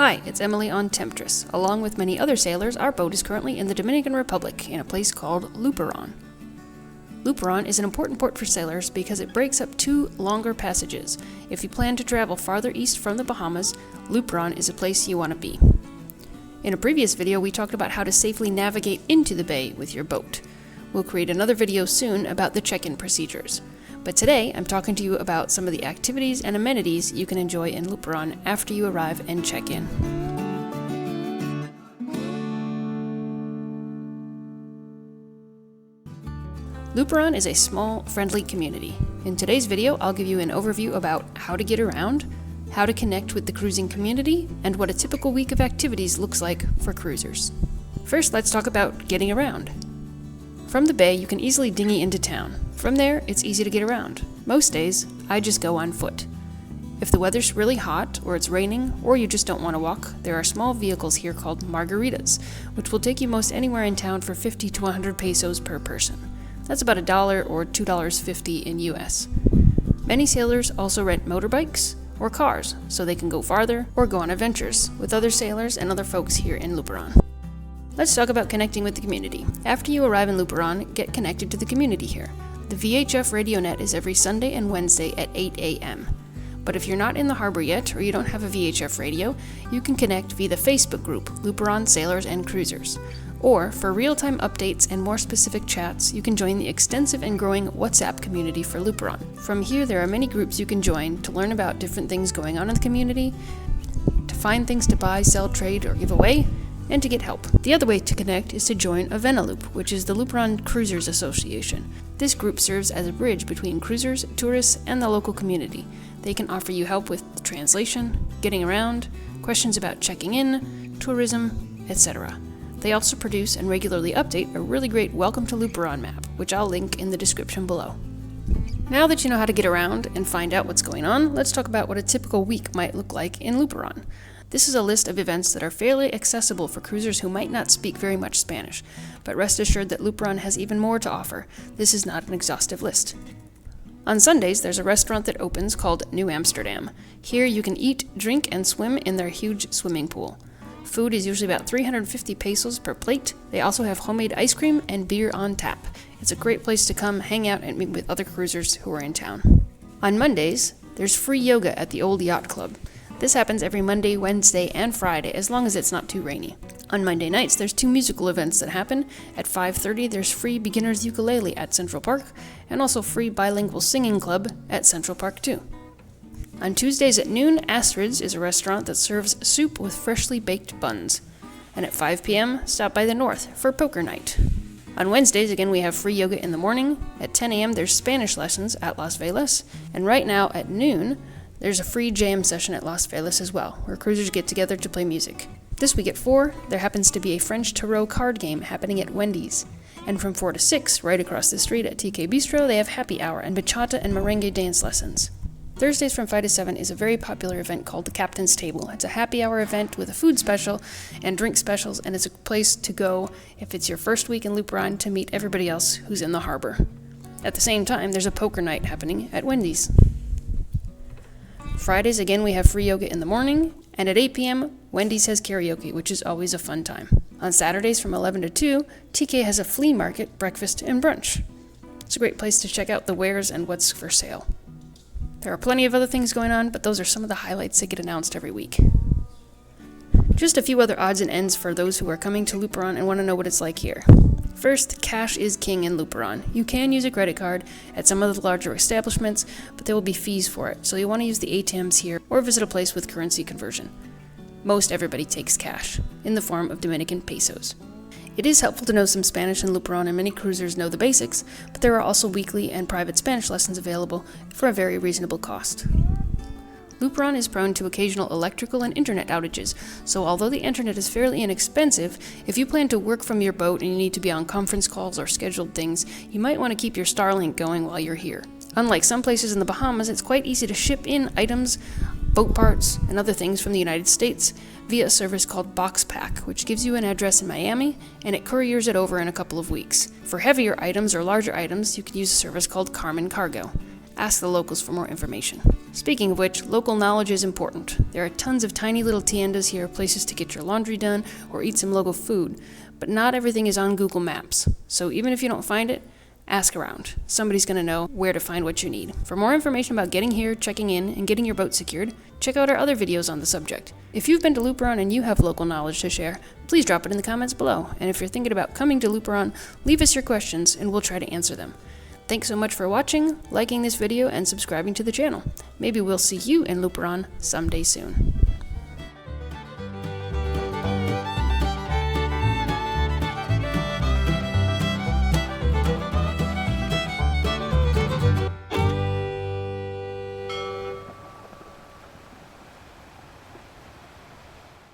Hi, it's Emily on Temptress. Along with many other sailors, our boat is currently in the Dominican Republic in a place called Luperon. Luperon is an important port for sailors because it breaks up two longer passages. If you plan to travel farther east from the Bahamas, Luperon is a place you want to be. In a previous video, we talked about how to safely navigate into the bay with your boat. We'll create another video soon about the check-in procedures. But today, I'm talking to you about some of the activities and amenities you can enjoy in Luperon after you arrive and check in. Luperon is a small, friendly community. In today's video, I'll give you an overview about how to get around, how to connect with the cruising community, and what a typical week of activities looks like for cruisers. First, let's talk about getting around. From the bay, you can easily dinghy into town. From there, it's easy to get around. Most days, I just go on foot. If the weather's really hot, or it's raining, or you just don't want to walk, there are small vehicles here called margaritas, which will take you most anywhere in town for 50 to 100 pesos per person. That's about $1 or $2.50 in US. Many sailors also rent motorbikes or cars, so they can go farther or go on adventures with other sailors and other folks here in Luperon. Let's talk about connecting with the community. After you arrive in Luperon, get connected to the community here. The VHF radio net is every Sunday and Wednesday at 8 a.m. But if you're not in the harbor yet, or you don't have a VHF radio, you can connect via the Facebook group, Luperon Sailors and Cruisers. Or, for real-time updates and more specific chats, you can join the extensive and growing WhatsApp community for Luperon. From here, there are many groups you can join to learn about different things going on in the community, to find things to buy, sell, trade, or give away, and to get help. The other way to connect is to join Avenalup, which is the Luperon Cruisers Association. This group serves as a bridge between cruisers, tourists, and the local community. They can offer you help with translation, getting around, questions about checking in, tourism, etc. They also produce and regularly update a really great Welcome to Luperon map, which I'll link in the description below. Now that you know how to get around and find out what's going on, let's talk about what a typical week might look like in Luperon. This is a list of events that are fairly accessible for cruisers who might not speak very much Spanish, but rest assured that Luperon has even more to offer. This is not an exhaustive list. On Sundays, there's a restaurant that opens called New Amsterdam. Here you can eat, drink, and swim in their huge swimming pool. Food is usually about 350 pesos per plate. They also have homemade ice cream and beer on tap. It's a great place to come hang out and meet with other cruisers who are in town. On Mondays, there's free yoga at the Old Yacht Club. This happens every Monday, Wednesday, and Friday, as long as it's not too rainy. On Monday nights, there's two musical events that happen. At 5:30, there's free beginner's ukulele at Central Park, and also free bilingual singing club at Central Park too. On Tuesdays at noon, Astrid's is a restaurant that serves soup with freshly baked buns. And at 5 p.m., stop by the North for poker night. On Wednesdays, again, we have free yoga in the morning. At 10 a.m., there's Spanish lessons at Las Vegas. And right now, at noon, there's a free jam session at Las Vegas as well, where cruisers get together to play music. This week at 4, there happens to be a French tarot card game happening at Wendy's. And from 4 to 6, right across the street at TK Bistro, they have happy hour and bachata and merengue dance lessons. Thursdays from 5 to 7 is a very popular event called the Captain's Table. It's a happy hour event with a food special and drink specials, and it's a place to go if it's your first week in Luperon to meet everybody else who's in the harbor. At the same time, there's a poker night happening at Wendy's. Fridays, again, we have free yoga in the morning, and at 8 p.m., Wendy's has karaoke, which is always a fun time. On Saturdays from 11 to 2, TK has a flea market, breakfast, and brunch. It's a great place to check out the wares and what's for sale. There are plenty of other things going on, but those are some of the highlights that get announced every week. Just a few other odds and ends for those who are coming to Luperon and want to know what it's like here. First, cash is king in Luperon. You can use a credit card at some of the larger establishments, but there will be fees for it, so you'll want to use the ATMs here or visit a place with currency conversion. Most everybody takes cash, in the form of Dominican pesos. It is helpful to know some Spanish in Luperon, and many cruisers know the basics, but there are also weekly and private Spanish lessons available for a very reasonable cost. Luperon is prone to occasional electrical and internet outages, so although the internet is fairly inexpensive, if you plan to work from your boat and you need to be on conference calls or scheduled things, you might want to keep your Starlink going while you're here. Unlike some places in the Bahamas, it's quite easy to ship in items, boat parts, and other things from the United States via a service called BoxPack, which gives you an address in Miami, and it couriers it over in a couple of weeks. For heavier items or larger items, you can use a service called Carmen Cargo. Ask the locals for more information. Speaking of which, local knowledge is important. There are tons of tiny little tiendas here, places to get your laundry done or eat some local food, but not everything is on Google Maps. So even if you don't find it, ask around. Somebody's going to know where to find what you need. For more information about getting here, checking in, and getting your boat secured, check out our other videos on the subject. If you've been to Luperon and you have local knowledge to share, please drop it in the comments below. And if you're thinking about coming to Luperon, leave us your questions and we'll try to answer them. Thanks so much for watching, liking this video, and subscribing to the channel. Maybe we'll see you in Luperon someday soon.